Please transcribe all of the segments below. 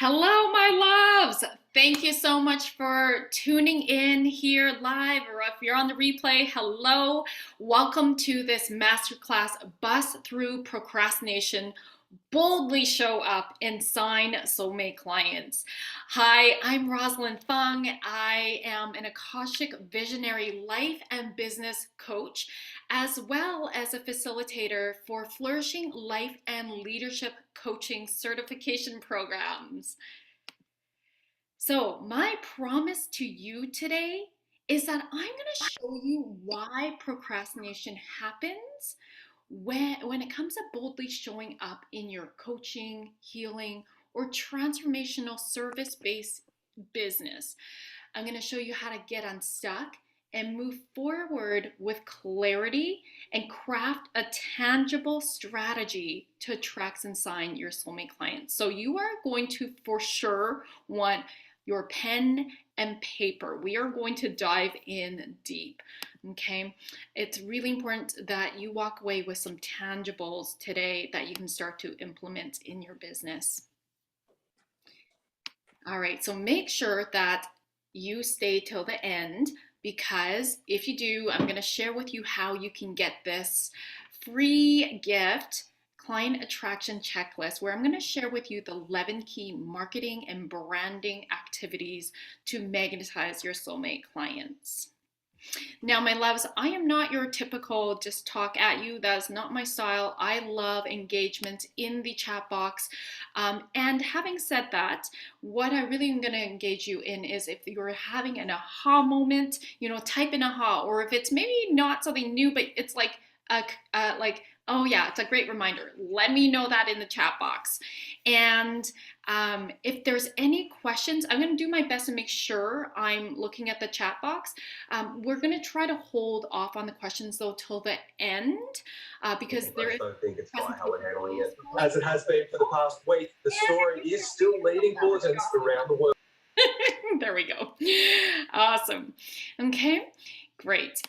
Hello, my loves. Thank you so much for tuning in here live, or if you're on the replay, hello. Welcome to this masterclass, Bust Through Procrastination, Boldly Show Up and Sign Soulmate Clients. Hi, I'm Rosalind Fung. I am an Akashic Visionary life and business coach, as well as a facilitator for flourishing life and leadership coaching certification programs. So, my promise to you today is that I'm going to show you why procrastination happens when it comes to boldly showing up in your coaching, healing, or transformational service-based business. I'm going to show you how to get unstuck and move forward with clarity and craft a tangible strategy to attract and sign your soulmate clients. So you are going to for sure want your pen and paper. We are going to dive in deep. Okay, it's really important that you walk away with some tangibles today that you can start to implement in your business. All right, so make sure that you stay till the end, because if you do, I'm going to share with you how you can get this free gift client attraction checklist, where I'm going to share with you the 11 key marketing and branding activities to magnetize your soulmate clients. Now, my loves, I am not your typical just talk at you. That is not my style. I love engagement in the chat box. And having said that, what I really am going to engage you in is if you're having an aha moment, type in aha, or if it's maybe not something new, but it's like oh yeah, it's a great reminder. Let me know that in the chat box. And if there's any questions, I'm going to do my best to make sure I'm looking at the chat box. We're going to try to hold off on the questions though till the end, because there is. I don't think it's quite how we're handling it. As it has been for the past week, the story is still leading bulletins around the world. There we go. Awesome. Okay, great.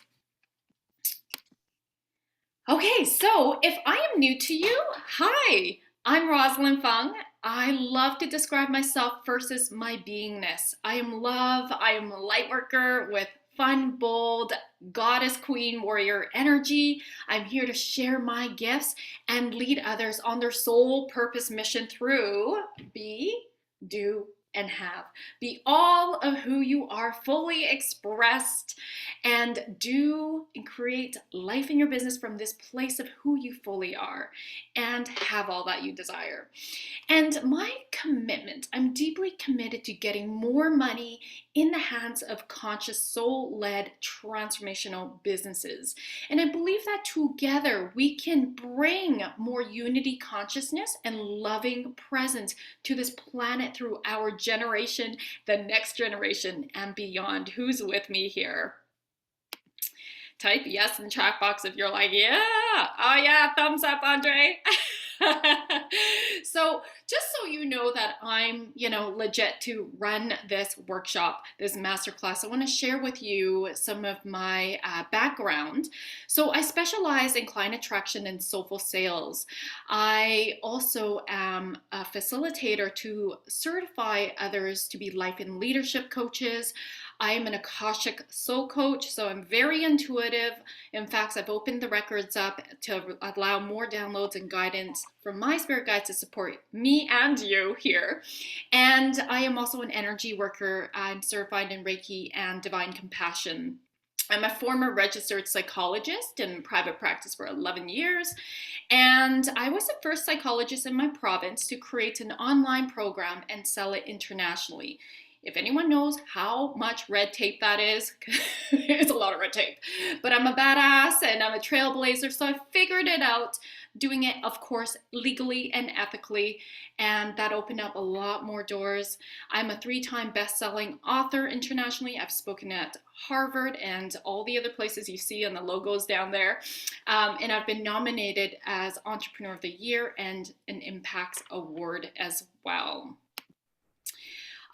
Okay, so if I am new to you, hi, I'm Rosalind Fung. I love to describe myself first as my beingness. I am love, I am a light worker with fun, bold, goddess, queen, warrior energy. I'm here to share my gifts and lead others on their soul purpose mission through be, do, and have. Be all of who you are, fully expressed, and do and create life in your business from this place of who you fully are, and have all that you desire. And my commitment, I'm deeply committed to getting more money in the hands of conscious, soul-led, transformational businesses. And I believe that together we can bring more unity consciousness and loving presence to this planet through our generation, the next generation, and beyond. Who's with me here? Type yes in the chat box if you're like, yeah. Oh yeah, thumbs up, Andre. So just so you know that I'm, legit to run this workshop, this masterclass, I want to share with you some of my background. So I specialize in client attraction and soulful sales. I also am a facilitator to certify others to be life and leadership coaches. I am an Akashic soul coach, so I'm very intuitive. In fact, I've opened the records up to allow more downloads and guidance from my spirit guides to support me and you here. And I am also an energy worker. I'm certified in Reiki and Divine Compassion. I'm a former registered psychologist in private practice for 11 years, and I was the first psychologist in my province to create an online program and sell it internationally. If anyone knows how much red tape that is, it's a lot of red tape. But I'm a badass and I'm a trailblazer, so I figured it out, doing it, of course, legally and ethically, and that opened up a lot more doors. I'm a 3-time best-selling author internationally. I've spoken at Harvard and all the other places you see on the logos down there, and I've been nominated as Entrepreneur of the Year and an Impacts Award as well.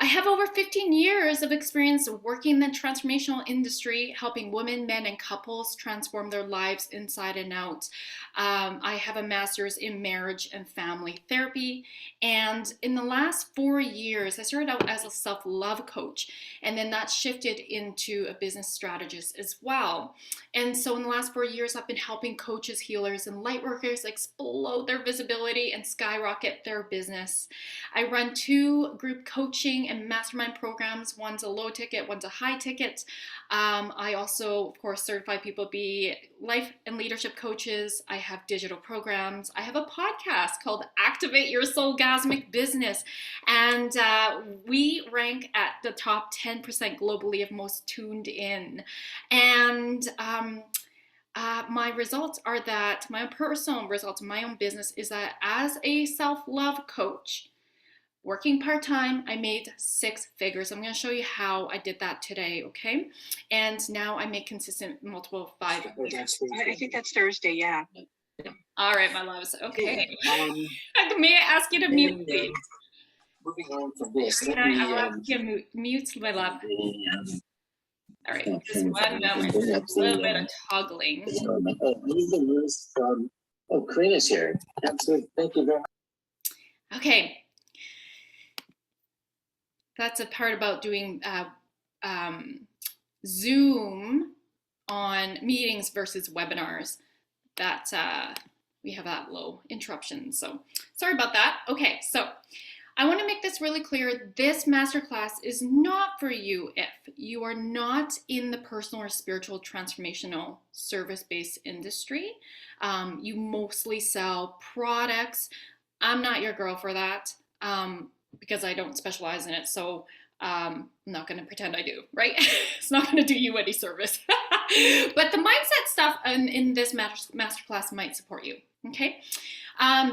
I have over 15 years of experience working in the transformational industry, helping women, men, and couples transform their lives inside and out. I have a master's in marriage and family therapy. And in the last 4 years, I started out as a self-love coach, and then that shifted into a business strategist as well. And so in the last 4 years, I've been helping coaches, healers, and light workers explode their visibility and skyrocket their business. I run 2 group coaching and mastermind programs. One's a low ticket, one's a high ticket. I also, of course, certify people to be life and leadership coaches. I have digital programs. I have a podcast called Activate Your Soulgasmic Business. And we rank at the top 10% globally of most tuned in. And my results are that my personal results in my own business is that as a self-love coach, working part-time, I made 6 figures. I'm going to show you how I did that today, okay? And now I make consistent multiple 5 figures. I think that's Thursday, yeah. All right, my loves. Okay. May I ask you to mute, please? Moving on from this, I will ask you to mute, my love. All right, just one moment. A little bit of toggling. Karina's here. Absolutely. Thank you very much. Okay. That's a part about doing Zoom on meetings versus webinars. That we have that low interruption. So sorry about that. Okay, so I want to make this really clear. This masterclass is not for you if you are not in the personal or spiritual transformational service-based industry. You mostly sell products. I'm not your girl for that. Because I don't specialize in it, so I'm not going to pretend I do, right? It's not going to do you any service. But the mindset stuff in this masterclass might support you, okay?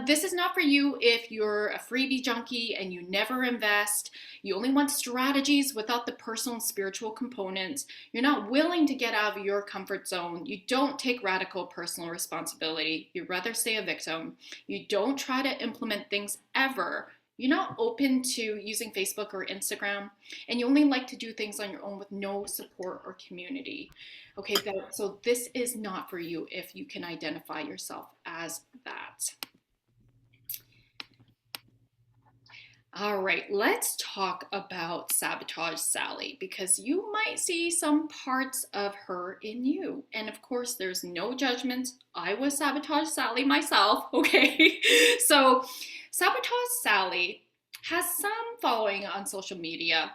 This is not for you if you're a freebie junkie and you never invest, you only want strategies without the personal and spiritual components, you're not willing to get out of your comfort zone, you don't take radical personal responsibility, you'd rather stay a victim, you don't try to implement things ever, you're not open to using Facebook or Instagram, and you only like to do things on your own with no support or community. Okay, so this is not for you if you can identify yourself as that. All right, let's talk about Sabotage Sally, because you might see some parts of her in you. And of course, there's no judgment. I was Sabotage Sally myself, okay? So Sabotage Sally has some following on social media.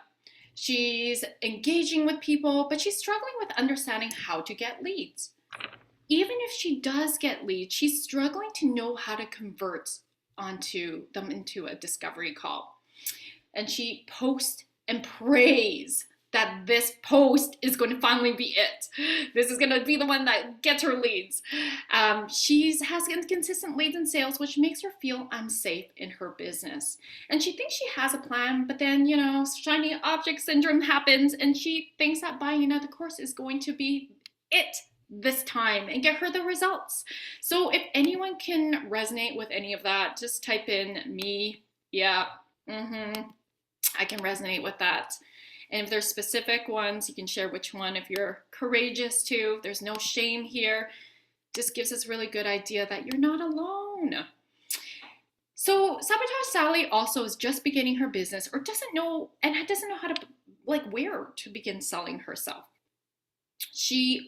She's engaging with people, but she's struggling with understanding how to get leads. Even if she does get leads, she's struggling to know how to convert them into a discovery call. And she posts and prays that this post is going to finally be it. This is going to be the one that gets her leads. She has inconsistent leads and sales, which makes her feel unsafe in her business. And she thinks she has a plan, but then, shiny object syndrome happens, and she thinks that buying another course is going to be it this time and get her the results. So if anyone can resonate with any of that, just type in me. Yeah, I can resonate with that. And if there's specific ones, you can share which one if you're courageous to. There's no shame here. Just gives us a really good idea that you're not alone. So Sabotage Sally also is just beginning her business or doesn't know how to, where to begin selling herself. She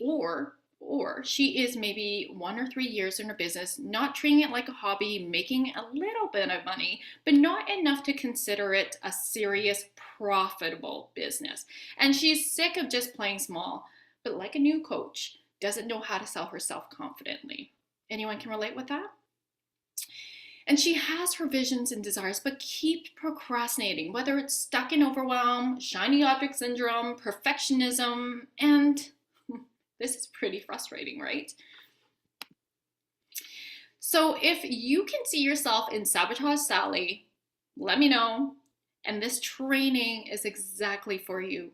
is maybe 1 or 3 years in her business, not treating it like a hobby, making a little bit of money, but not enough to consider it a serious, profitable business. And she's sick of just playing small, but like a new coach, doesn't know how to sell herself confidently. Anyone can relate with that? And she has her visions and desires, but keeps procrastinating, whether it's stuck in overwhelm, shiny object syndrome, perfectionism, and this is pretty frustrating, right? So if you can see yourself in Sabotage Sally, let me know. And this training is exactly for you.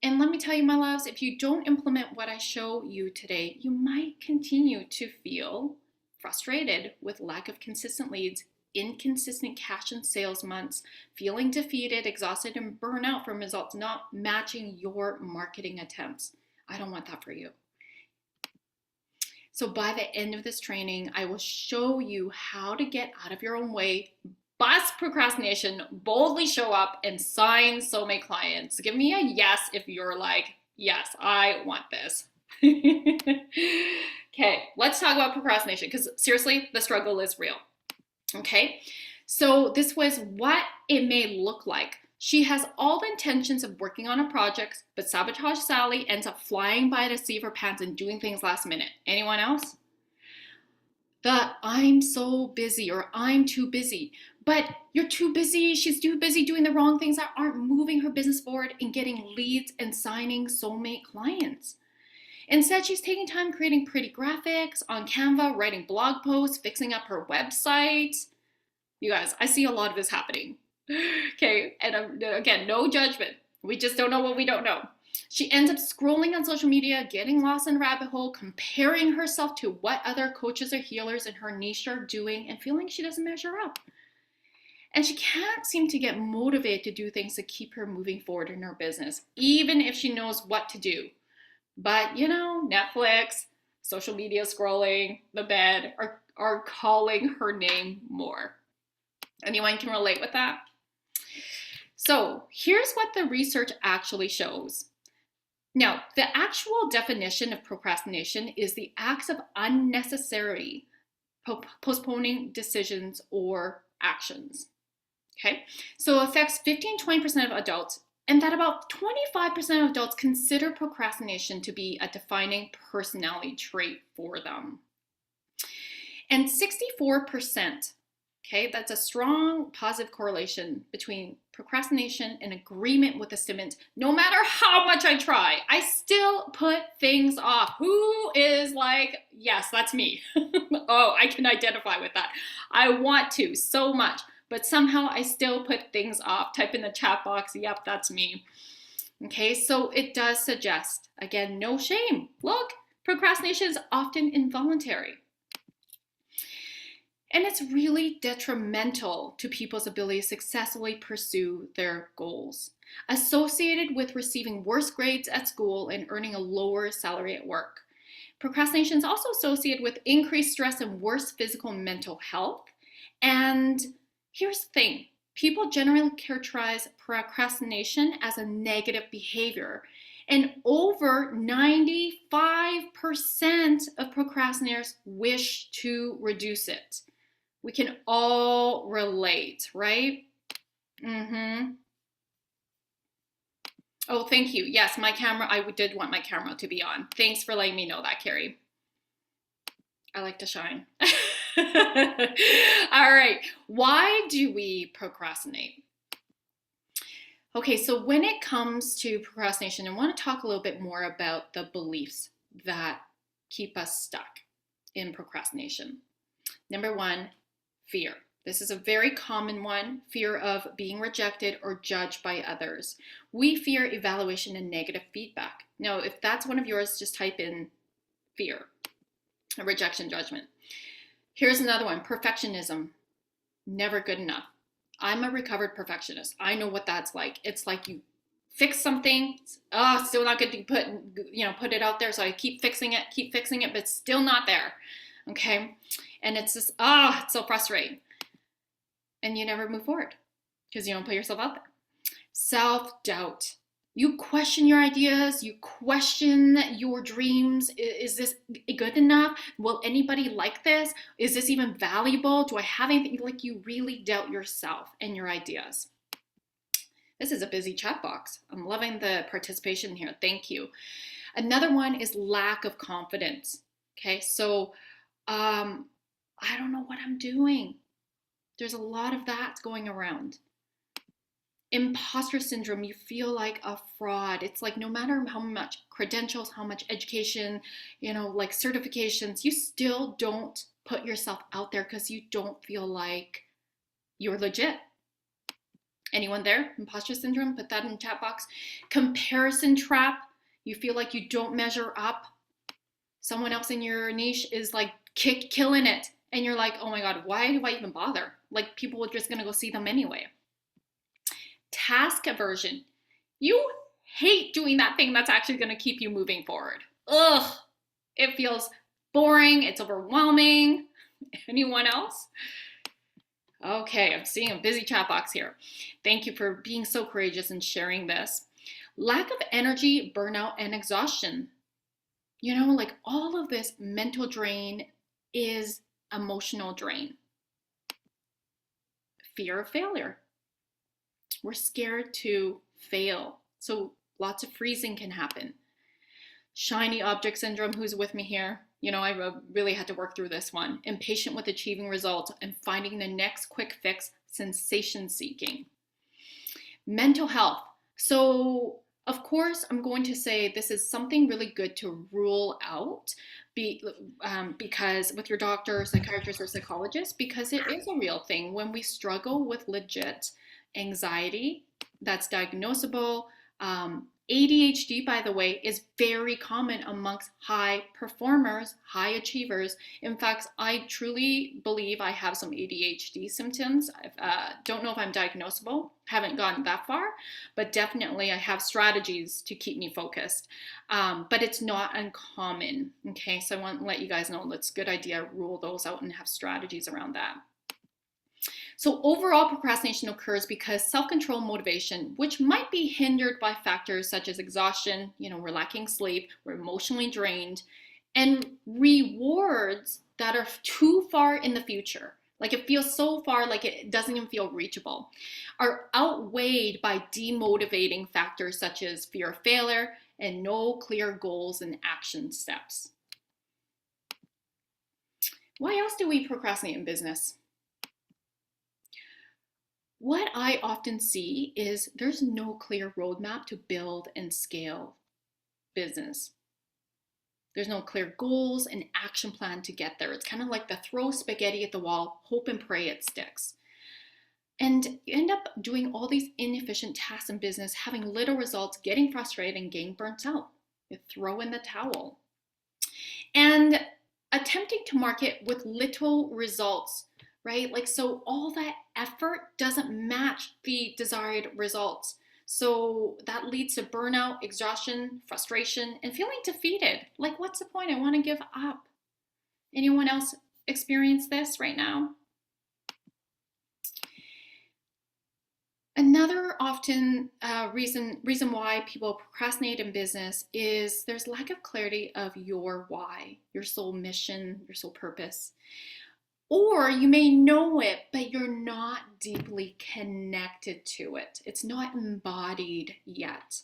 And let me tell you, my loves, if you don't implement what I show you today, you might continue to feel frustrated with lack of consistent leads, inconsistent cash and sales months, feeling defeated, exhausted, and burnout from results not matching your marketing attempts. I don't want that for you. So by the end of this training, I will show you how to get out of your own way, bust procrastination, boldly show up, and sign Soulmate clients. Give me a yes if you're like, yes, I want this. Okay, let's talk about procrastination, because seriously, the struggle is real. Okay, so this was what it may look like. She has all the intentions of working on a project, but Sabotage Sally ends up flying by the seat of her pants and doing things last minute. Anyone else? The I'm so busy or I'm too busy. But you're too busy. She's too busy doing the wrong things that aren't moving her business forward and getting leads and signing Soulmate clients. Instead, she's taking time creating pretty graphics on Canva, writing blog posts, fixing up her website. You guys, I see a lot of this happening. Okay, and again, no judgment. We just don't know what we don't know. She ends up scrolling on social media, getting lost in a rabbit hole, comparing herself to what other coaches or healers in her niche are doing and feeling she doesn't measure up. And she can't seem to get motivated to do things to keep her moving forward in her business, even if she knows what to do. But, you know, Netflix, social media scrolling, the bed are calling her name more. Anyone can relate with that? So here's what the research actually shows. Now, the actual definition of procrastination is the acts of unnecessary postponing decisions or actions. Okay, so it affects 15-20% of adults, and that about 25% of adults consider procrastination to be a defining personality trait for them. And 64%, okay, that's a strong positive correlation between procrastination and agreement with the statement, no matter how much I try, I still put things off. Who is like, yes, that's me. Oh, I can identify with that. I want to so much, but somehow I still put things off. Type in the chat box, yep, that's me. Okay, so it does suggest, again, no shame. Look, procrastination is often involuntary. And it's really detrimental to people's ability to successfully pursue their goals, associated with receiving worse grades at school and earning a lower salary at work. Procrastination is also associated with increased stress and worse physical and mental health. And here's the thing. People generally characterize procrastination as a negative behavior. And over 95% of procrastinators wish to reduce it. We can all relate, right? Oh, thank you. Yes, my camera, I did want my camera to be on. Thanks for letting me know that, Carrie. I like to shine. All right, why do we procrastinate? Okay, so when it comes to procrastination, I want to talk a little bit more about the beliefs that keep us stuck in procrastination. Number one, fear. This is a very common one, fear of being rejected or judged by others. We fear evaluation and negative feedback. Now, if that's one of yours, just type in fear, rejection, judgment. Here's another one, perfectionism. Never good enough. I'm a recovered perfectionist. I know what that's like. It's like you fix something, still not good to put it out there, so I keep fixing it, but it's still not there. Okay? And it's just, it's so frustrating. And you never move forward because you don't put yourself out there. Self-doubt. You question your ideas. You question your dreams. Is this good enough? Will anybody like this? Is this even valuable? Do I have anything? Like, you really doubt yourself and your ideas. This is a busy chat box. I'm loving the participation here. Thank you. Another one is lack of confidence. Okay, so I don't know what I'm doing. There's a lot of that going around. Imposter syndrome, you feel like a fraud. It's like no matter how much credentials, how much education, like certifications, you still don't put yourself out there because you don't feel like you're legit. Anyone there? Imposter syndrome? Put that in the chat box. Comparison trap, you feel like you don't measure up. Someone else in your niche is like killing it. And you're like, oh my God, why do I even bother? Like people are just going to go see them anyway. Task aversion. You hate doing that thing that's actually going to keep you moving forward. Ugh, it feels boring. It's overwhelming. Anyone else? Okay, I'm seeing a busy chat box here. Thank you for being so courageous and sharing this. Lack of energy, burnout, and exhaustion. You know, like all of this mental drain is emotional drain. Fear of failure. We're scared to fail. So lots of freezing can happen. Shiny object syndrome, who's with me here? You know, I really had to work through this one. Impatient with achieving results and finding the next quick fix, sensation seeking. Mental health. So, of course, I'm going to say this is something really good to rule out because with your doctor, psychiatrist, or psychologist, because it is a real thing when we struggle with legit anxiety that's diagnosable. ADHD, by the way, is very common amongst high performers, high achievers. In fact, I truly believe I have some ADHD symptoms. I don't know if I'm diagnosable, haven't gotten that far, but definitely I have strategies to keep me focused. But it's not uncommon, okay? So I want to let you guys know that's a good idea, rule those out and have strategies around that. So overall procrastination occurs because self-control motivation, which might be hindered by factors such as exhaustion, you know, we're lacking sleep, we're emotionally drained, and rewards that are too far in the future, like it feels so far like it doesn't even feel reachable, are outweighed by demotivating factors such as fear of failure and no clear goals and action steps. Why else do we procrastinate in business? What I often see is there's no clear roadmap to build and scale business. There's no clear goals and action plan to get there. It's kind of like the throw spaghetti at the wall, hope and pray it sticks. And you end up doing all these inefficient tasks in business, having little results, getting frustrated and getting burnt out. You throw in the towel. And attempting to market with little results, right? Like, so all that effort doesn't match the desired results. So that leads to burnout, exhaustion, frustration, and feeling defeated. Like, what's the point? I want to give up. Anyone else experience this right now? Another often reason why people procrastinate in business is there's lack of clarity of your why, your soul mission, your soul purpose. Or you may know it, but you're not deeply connected to it. It's not embodied yet.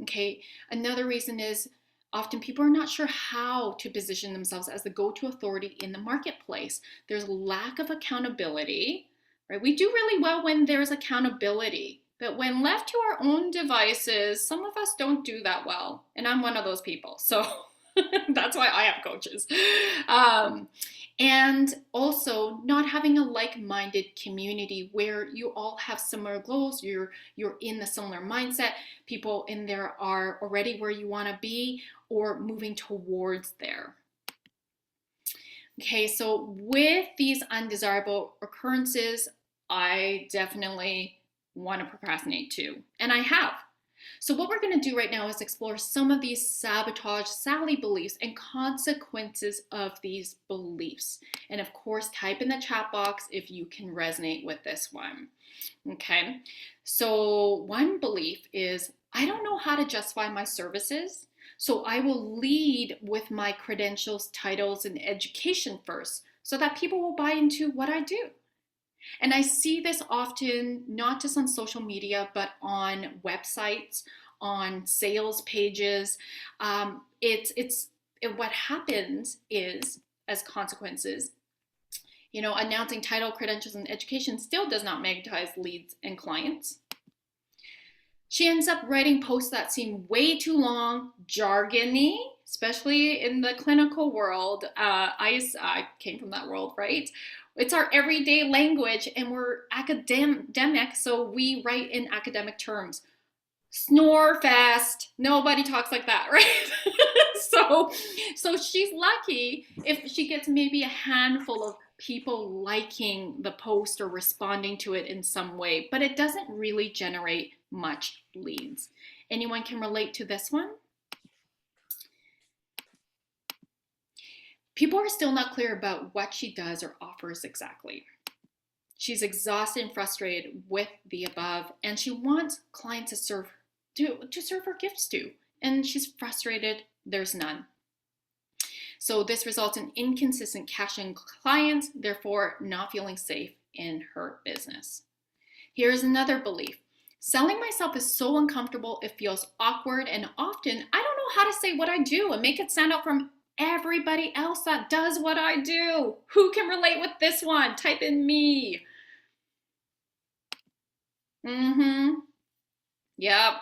Okay, another reason is often people are not sure how to position themselves as the go-to authority in the marketplace. There's lack of accountability, right? We do really well when there's accountability, but when left to our own devices, some of us don't do that well. And I'm one of those people. So that's why I have coaches. And also not having a like-minded community where you all have similar goals, you're in the similar mindset, people in there are already where you want to be or moving towards there. Okay, so with these undesirable occurrences, I definitely want to procrastinate too, and I have. So what we're going to do right now is explore some of these sabotage, Sally beliefs and consequences of these beliefs. And of course, type in the chat box if you can resonate with this one. Okay, so one belief is, I don't know how to justify my services, so I will lead with my credentials, titles, and education first so that people will buy into what I do. And I see this often, not just on social media, but on websites, on sales pages. What happens is, as consequences, you know, announcing title, credentials, and education still does not magnetize leads and clients. She ends up writing posts that seem way too long, jargony, especially in the clinical world. I came from that world, right? It's our everyday language and we're academic, so we write in academic terms. Snore fast. Nobody talks like that, right? So she's lucky if she gets maybe a handful of people liking the post or responding to it in some way, but it doesn't really generate much leads. Anyone can relate to this one? People are still not clear about what she does or offers exactly. She's exhausted and frustrated with the above, and she wants clients to serve her gifts to, and she's frustrated there's none. So this results in inconsistent cash-in clients, therefore not feeling safe in her business. Here's another belief. Selling myself is so uncomfortable, it feels awkward, and often I don't know how to say what I do and make it stand out from everybody else that does what I do. Who can relate with this one? Type in me. Yep.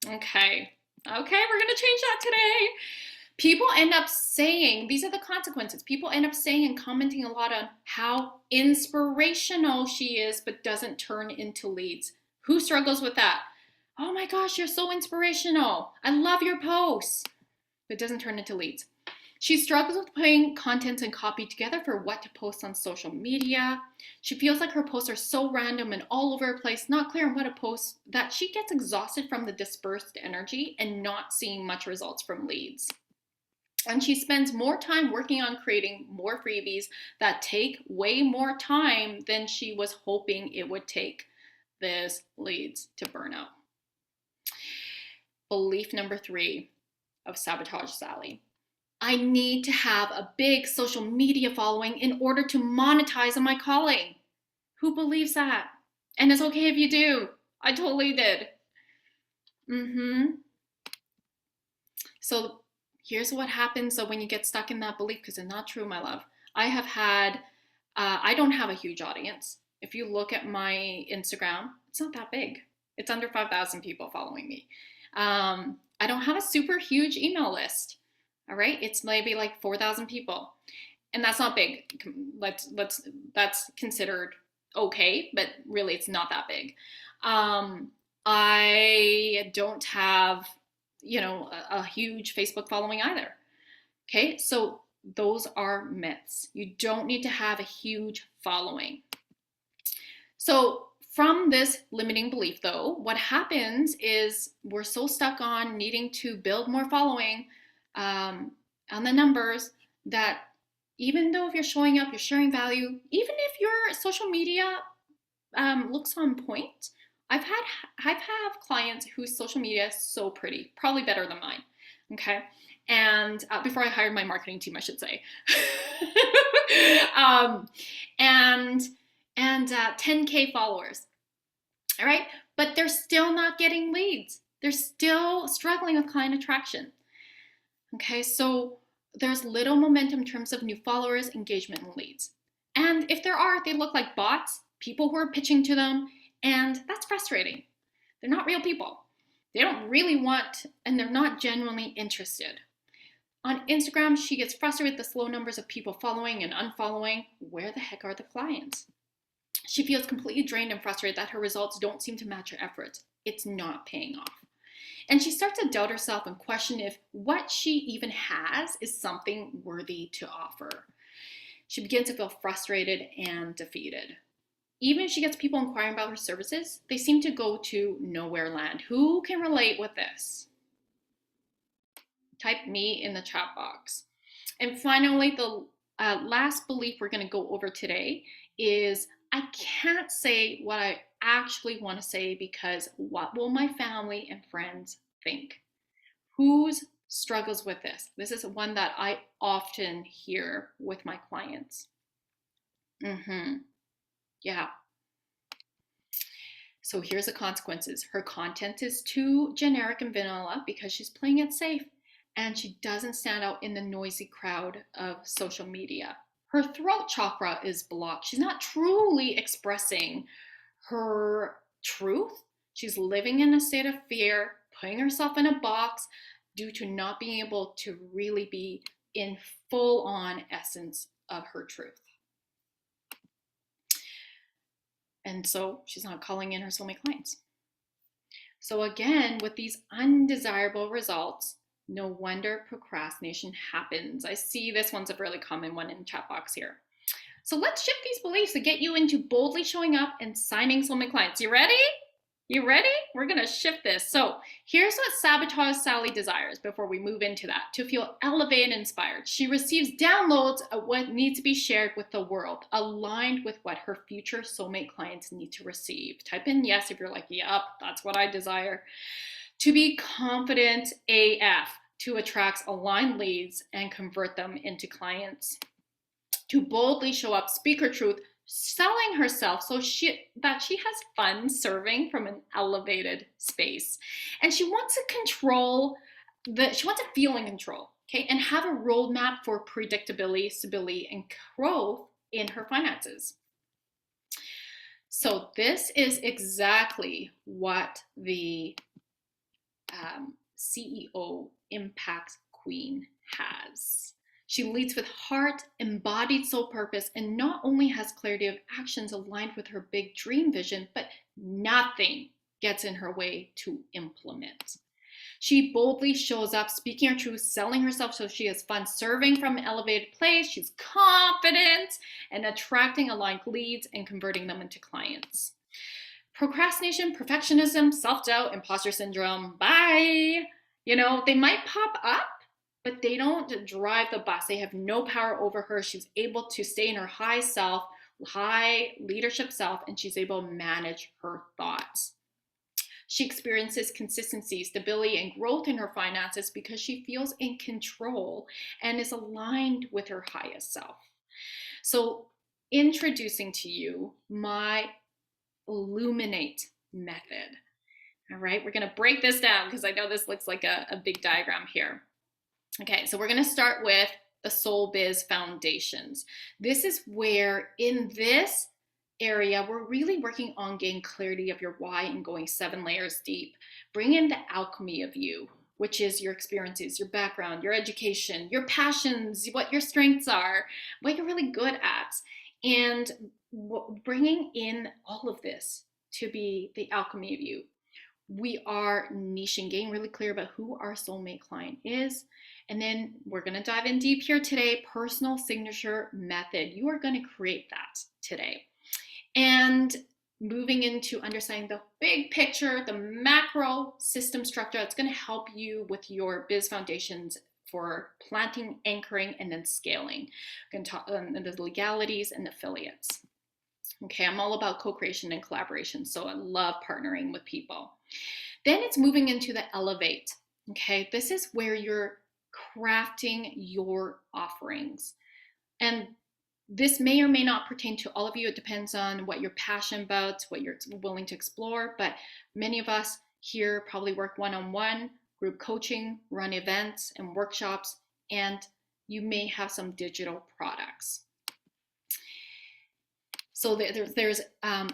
Okay, we're gonna change that today. People end up saying, these are the consequences. People end up saying and commenting a lot on how inspirational she is, but doesn't turn into leads. Who struggles with that? Oh my gosh, you're so inspirational. I love your posts, but doesn't turn into leads. She struggles with putting content and copy together for what to post on social media. She feels like her posts are so random and all over the place, not clear on what to post, that she gets exhausted from the dispersed energy and not seeing much results from leads. And she spends more time working on creating more freebies that take way more time than she was hoping it would take. This leads to burnout. Belief number 3 of Sabotage Sally. I need to have a big social media following in order to monetize on my calling. Who believes that? And it's okay if you do. I totally did. So here's what happens when you get stuck in that belief, because it's not true, my love. I don't have a huge audience. If you look at my Instagram, it's not that big. It's under 5,000 people following me. I don't have a super huge email list. All right, it's maybe like 4,000 people, and that's not big. That's considered okay, but really it's not that big. I don't have, a huge Facebook following either. Okay, so those are myths. You don't need to have a huge following. So from this limiting belief, though, what happens is we're so stuck on needing to build more following on the numbers that even though if you're showing up, you're sharing value, even if your social media looks on point, I've had clients whose social media is so pretty, probably better than mine. Okay, and before I hired my marketing team, I should say, and 10K followers. All right, but they're still not getting leads. They're still struggling with client attraction. Okay, so there's little momentum in terms of new followers, engagement, and leads. And if there are, they look like bots, people who are pitching to them, and that's frustrating. They're not real people. They don't really want, and they're not genuinely interested. On Instagram, she gets frustrated with the slow numbers of people following and unfollowing. Where the heck are the clients? She feels completely drained and frustrated that her results don't seem to match her efforts. It's not paying off. And she starts to doubt herself and question if what she even has is something worthy to offer. She begins to feel frustrated and defeated. Even if she gets people inquiring about her services, they seem to go to nowhere land. Who can relate with this? Type me in the chat box. And finally, the last belief we're going to go over today is I can't say what I actually want to say because what will my family and friends think? Who struggles with this? This is one that I often hear with my clients. Yeah. So here's the consequences. Her content is too generic and vanilla because she's playing it safe, and she doesn't stand out in the noisy crowd of social media. Her throat chakra is blocked. She's not truly expressing her truth. She's living in a state of fear, putting herself in a box due to not being able to really be in full-on essence of her truth. And so she's not calling in her soulmate clients. So again, with these undesirable results, no wonder procrastination happens. I see this one's a really common one in the chat box here. So let's shift these beliefs to get you into boldly showing up and signing soulmate clients. You ready? You ready? We're gonna shift this. So here's what Sabotage Sally desires before we move into that. To feel elevated and inspired. She receives downloads of what needs to be shared with the world, aligned with what her future soulmate clients need to receive. Type in yes if you're like, yep, that's what I desire. To be confident AF, to attract aligned leads and convert them into clients. To boldly show up, speak her truth, selling herself so that she has fun serving from an elevated space. And she wants to she wants to feel in control, okay, and have a roadmap for predictability, stability, and growth in her finances. So this is exactly what the CEO Impact Queen has. She leads with heart, embodied soul purpose, and not only has clarity of actions aligned with her big dream vision, but nothing gets in her way to implement. She boldly shows up, speaking her truth, selling herself so she has fun, serving from an elevated place. She's confident and attracting aligned leads and converting them into clients. Procrastination, perfectionism, self-doubt, imposter syndrome, bye. You know, they might pop up, but they don't drive the bus. They have no power over her. She's able to stay in her high self, high leadership self, and she's able to manage her thoughts. She experiences consistency, stability, and growth in her finances because she feels in control and is aligned with her highest self. So, introducing to you my Illuminate method. All right, we're going to break this down because I know this looks like a big diagram here. Okay, so we're going to start with the Soul Biz Foundations. This is where in this area, we're really working on getting clarity of your why and going 7 layers deep. Bring in the alchemy of you, which is your experiences, your background, your education, your passions, what your strengths are, what you're really good at, and bringing in all of this to be the alchemy of you. We are niching, getting really clear about who our soulmate client is. And then we're going to dive in deep here today. Personal signature method. You are going to create that today. And moving into understanding the big picture, the macro system structure, it's going to help you with your biz foundations for planting, anchoring, and then scaling. We're going to talk the legalities and affiliates. Okay, I'm all about co-creation and collaboration, so I love partnering with people. Then it's moving into the elevate. Okay, this is where you're crafting your offerings. And this may or may not pertain to all of you. It depends on what you're passionate about, what you're willing to explore. But many of us here probably work one-on-one, group coaching, run events and workshops, and you may have some digital products. So there's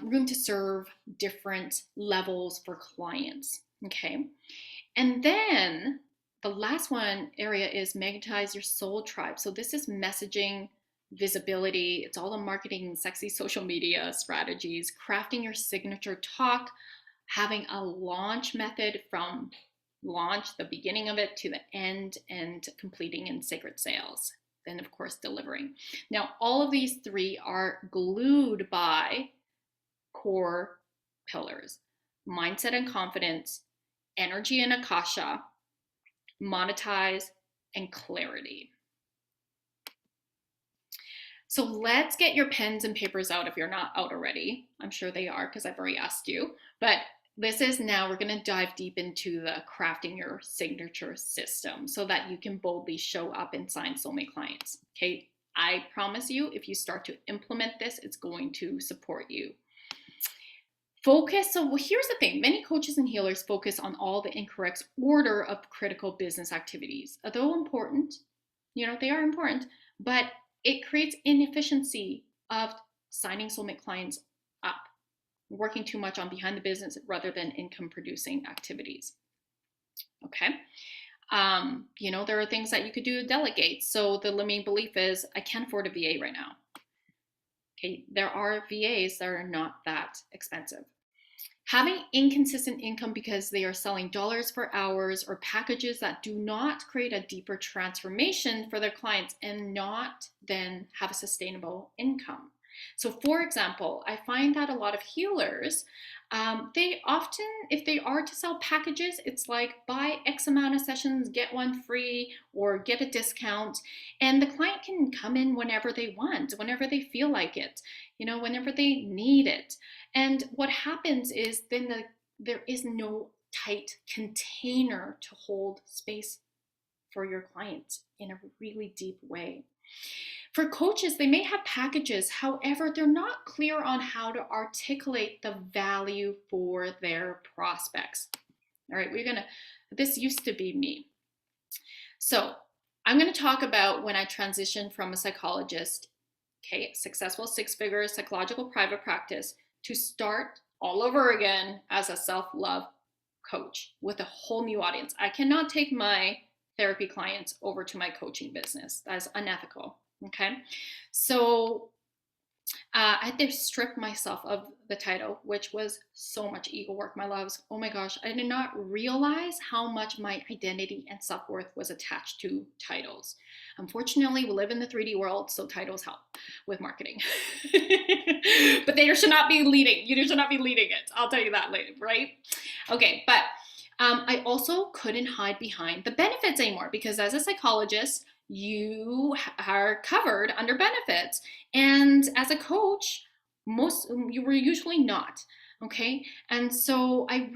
room to serve different levels for clients, okay? And then the last one area is magnetize your soul tribe. So this is messaging, visibility. It's all the marketing, sexy social media strategies, crafting your signature talk, having a launch method from launch, the beginning of it, to the end, and completing in sacred sales. Then, of course, delivering. Now, all of these 3 are glued by core pillars: mindset and confidence, energy and akasha, monetize, and clarity. So let's get your pens and papers out if you're not out already. I'm sure they are because I've already asked you. But this is now, we're going to dive deep into the crafting your signature system so that you can boldly show up and sign soulmate clients. Okay, I promise you, if you start to implement this, it's going to support you. Focus. So here's the thing. Many coaches and healers focus on all the incorrect order of critical business activities. Although important, they are important, but it creates inefficiency of signing soulmate clients up, working too much on behind the business rather than income producing activities. Okay. There are things that you could do to delegate. So the limiting belief is, I can't afford a VA right now. Okay. There are VAs that are not that expensive. Having inconsistent income because they are selling dollars for hours or packages that do not create a deeper transformation for their clients and not then have a sustainable income. So, for example, I find that a lot of healers, they often, if they are to sell packages, it's like buy X amount of sessions, get one free, or get a discount. And the client can come in whenever they want, whenever they feel like it, whenever they need it. And what happens is then there is no tight container to hold space for your clients in a really deep way. For coaches, they may have packages, however, they're not clear on how to articulate the value for their prospects. All right, this used to be me. So I'm going to talk about when I transitioned from a psychologist, okay, successful six-figure psychological private practice, to start all over again as a self-love coach with a whole new audience. I cannot take my therapy clients over to my coaching business. That is unethical. Okay. So I had to strip myself of the title, which was so much ego work, my loves. Oh my gosh, I did not realize how much my identity and self-worth was attached to titles. Unfortunately, we live in the 3D world, so titles help with marketing. But they should not be leading. You should not be leading it. I'll tell you that later, right? Okay, but I also couldn't hide behind the benefits anymore because as a psychologist, you are covered under benefits. And as a coach, you were usually not. Okay. And so I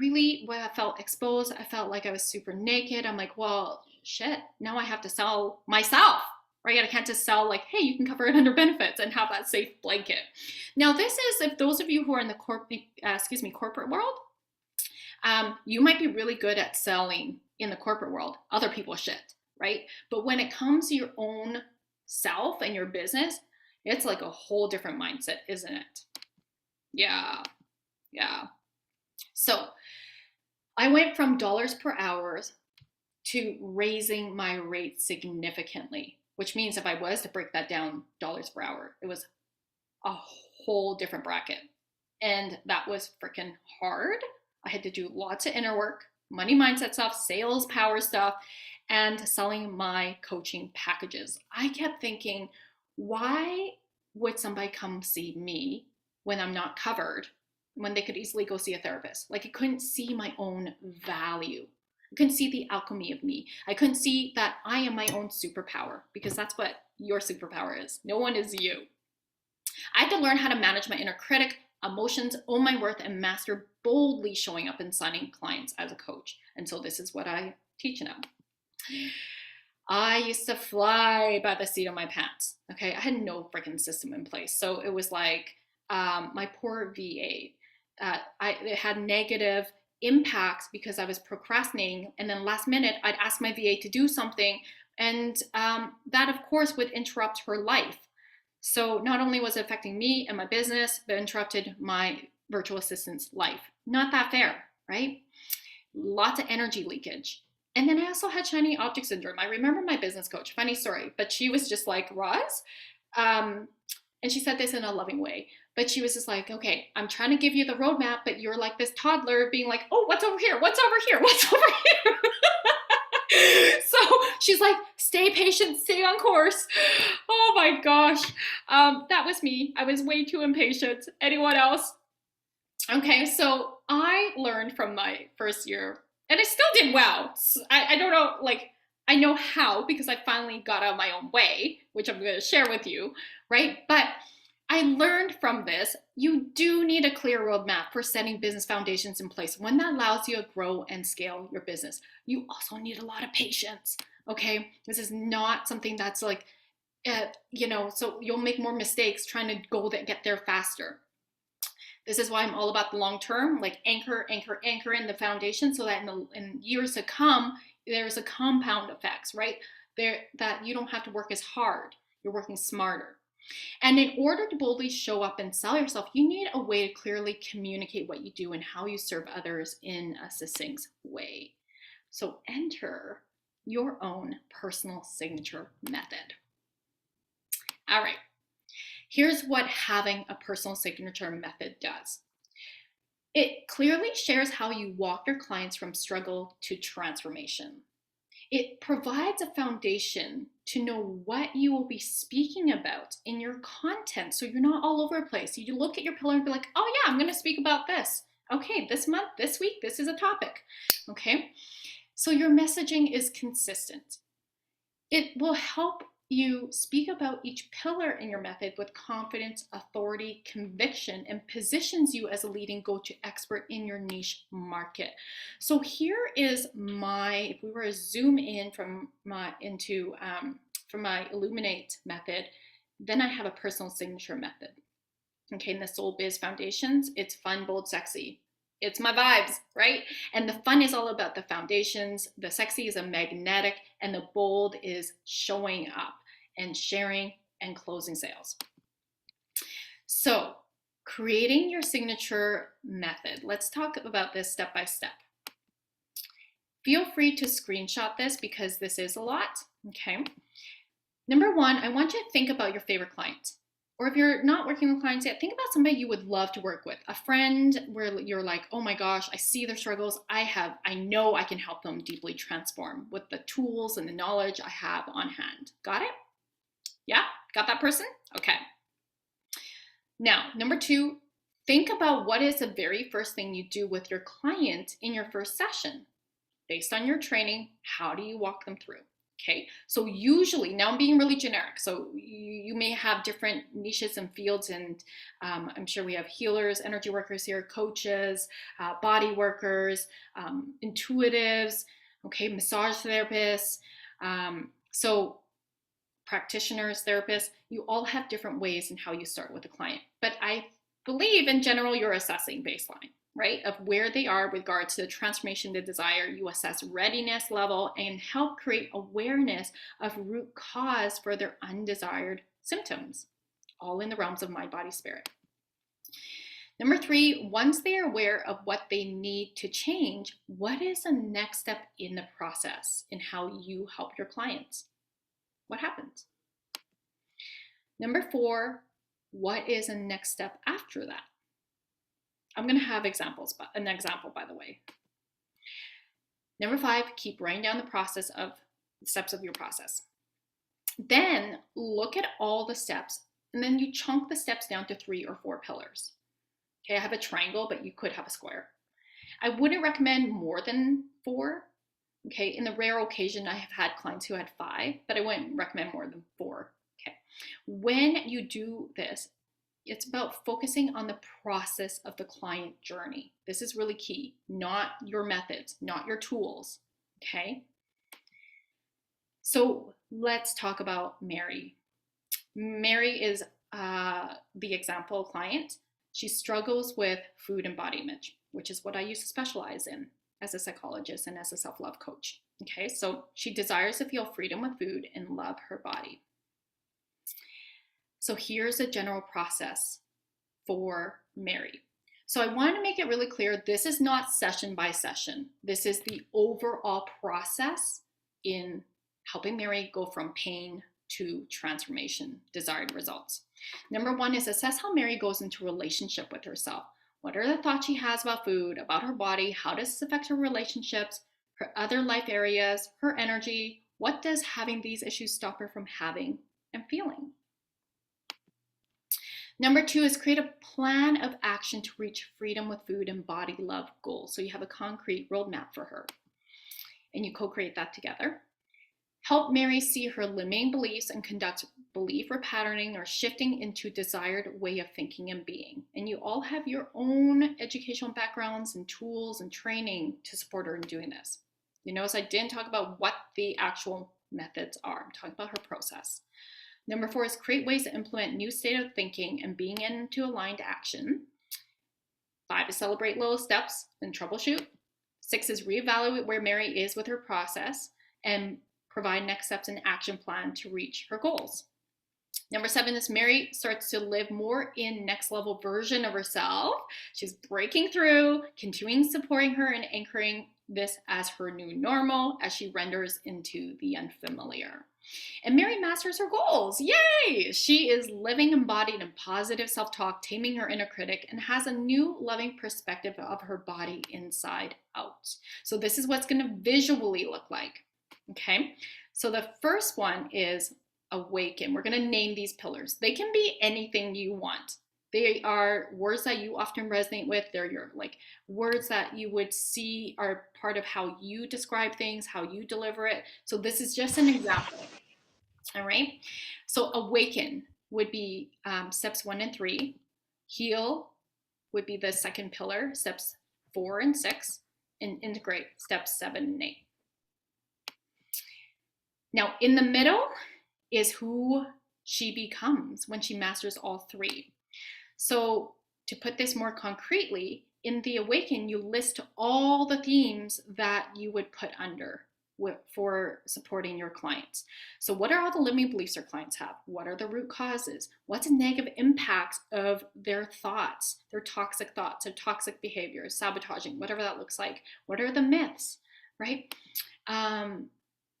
felt exposed. I felt like I was super naked. I'm like, well, shit, now I have to sell myself, right? I can't just sell like, hey, you can cover it under benefits and have that safe blanket. Now, this is if those of you who are in the corporate world, you might be really good at selling in the corporate world. Other people shit. Right? But when it comes to your own self and your business, it's like a whole different mindset, isn't it? Yeah. So I went from dollars per hour to raising my rate significantly, which means if I was to break that down dollars per hour, it was a whole different bracket. And that was freaking hard. I had to do lots of inner work, money mindset stuff, sales power stuff, and selling my coaching packages. I kept thinking, why would somebody come see me when I'm not covered, when they could easily go see a therapist? Like I couldn't see my own value. I couldn't see the alchemy of me. I couldn't see that I am my own superpower because that's what your superpower is. No one is you. I had to learn how to manage my inner critic, emotions, own my worth, and master boldly showing up and signing clients as a coach. And so this is what I teach now. I used to fly by the seat of my pants. Okay, I had no freaking system in place. So it was like my poor VA. It had negative impacts because I was procrastinating, and then last minute I'd ask my VA to do something, and that of course would interrupt her life. So not only was it affecting me and my business, but interrupted my virtual assistant's life. Not that fair, right? Lots of energy leakage. And then I also had shiny object syndrome. I remember my business coach, funny story, but she was just like, Roz, and she said this in a loving way, but she was just like, okay, I'm trying to give you the roadmap, but you're like this toddler being like, oh, what's over here? What's over here? What's over here? So she's like, stay patient, stay on course. Oh my gosh. That was me. I was way too impatient. Anyone else? Okay, so I learned from my first year, and I still did well. I don't know, like, I know how because I finally got out of my own way, which I'm going to share with you, right? But I learned from this, you do need a clear roadmap for setting business foundations in place. One that allows you to grow and scale your business. You also need a lot of patience, okay? This is not something that's like, so you'll make more mistakes trying to get there faster. This is why I'm all about the long term, like anchor in the foundation so that in years to come, there's a compound effects, right? That you don't have to work as hard. You're working smarter. And in order to boldly show up and sell yourself, you need a way to clearly communicate what you do and how you serve others in a succinct way. So enter your own personal signature method. All right. Here's what having a personal signature method does. It clearly shares how you walk your clients from struggle to transformation. It provides a foundation to know what you will be speaking about in your content so you're not all over the place. You look at your pillar and be like, oh yeah, I'm going to speak about this. Okay, this month, this week, this is a topic. Okay, so your messaging is consistent. It will help you speak about each pillar in your method with confidence, authority, conviction, and positions you as a leading go-to expert in your niche market. So here is if we were to zoom in from my Illuminate method, then I have a personal signature method. Okay, in the Soul Biz Foundations, it's fun, bold, sexy. It's my vibes, right? And the fun is all about the foundations. The sexy is a magnetic, and the bold is showing up and sharing and closing sales. So, creating your signature method. Let's talk about this step by step. Feel free to screenshot this because this is a lot, okay? Number one, I want you to think about your favorite client. Or if you're not working with clients yet, think about somebody you would love to work with. A friend where you're like, oh my gosh, I see their struggles. I know I can help them deeply transform with the tools and the knowledge I have on hand. Got it? Yeah? Got that person? Okay. Now, number two, think about what is the very first thing you do with your client in your first session. Based on your training, how do you walk them through? Okay, so usually, now I'm being really generic, so you may have different niches and fields, and I'm sure we have healers, energy workers here, coaches, body workers, intuitives, okay, massage therapists, so practitioners, therapists, you all have different ways in how you start with a client. But I believe in general, you're assessing baseline, right? Of where they are with regards to the transformation they desire. You assess readiness level and help create awareness of root cause for their undesired symptoms, all in the realms of mind, body, spirit. Number three, once they are aware of what they need to change, what is the next step in the process in how you help your clients? What happens? Number four, what is the next step after that? I'm going to have an example, by the way. Number five, keep writing down the steps of your process. Then look at all the steps, and then you chunk the steps down to 3 or 4 pillars. Okay, I have a triangle, but you could have a square. I wouldn't recommend more than 4. Okay, in the rare occasion, I have had clients who had 5, but I wouldn't recommend more than 4. Okay, when you do this, it's about focusing on the process of the client journey. This is really key, not your methods, not your tools, okay? So let's talk about Mary. Mary is the example client. She struggles with food and body image, which is what I used to specialize in as a psychologist and as a self-love coach, okay? So she desires to feel freedom with food and love her body. So here's a general process for Mary. So I want to make it really clear, this is not session by session. This is the overall process in helping Mary go from pain to transformation, desired results. Number one is assess how Mary goes into relationship with herself. What are the thoughts she has about food, about her body? How does this affect her relationships, her other life areas, her energy? What does having these issues stop her from having and feeling? Number two is create a plan of action to reach freedom with food and body love goals. So you have a concrete roadmap for her and you co-create that together. Help Mary see her limiting beliefs and conduct belief or patterning or shifting into desired way of thinking and being. And you all have your own educational backgrounds and tools and training to support her in doing this. You notice I didn't talk about what the actual methods are. I'm talking about her process. Number four is create ways to implement new state of thinking and being into aligned action. 5 is celebrate little steps and troubleshoot. 6 is reevaluate where Mary is with her process and provide next steps and action plan to reach her goals. Number 7 is Mary starts to live more in next level version of herself. She's breaking through, continuing supporting her and anchoring this as her new normal as she renders into the unfamiliar. And Mary masters her goals. Yay! She is living embodied in positive self-talk, taming her inner critic, and has a new loving perspective of her body inside out. So this is what's going to visually look like. Okay, so the first one is awaken. We're going to name these pillars. They can be anything you want. They are words that you often resonate with. They're your words that you would see are part of how you describe things, how you deliver it. So this is just an example. All right. So awaken would be steps 1 and 3. Heal would be the second pillar, steps 4 and 6, and integrate steps 7 and 8. Now in the middle is who she becomes when she masters all 3. So to put this more concretely, in the awaken, you list all the themes that you would put under for supporting your clients. So what are all the limiting beliefs our clients have? What are the root causes? What's a negative impact of their thoughts, their toxic behaviors, sabotaging, whatever that looks like? What are the myths, right?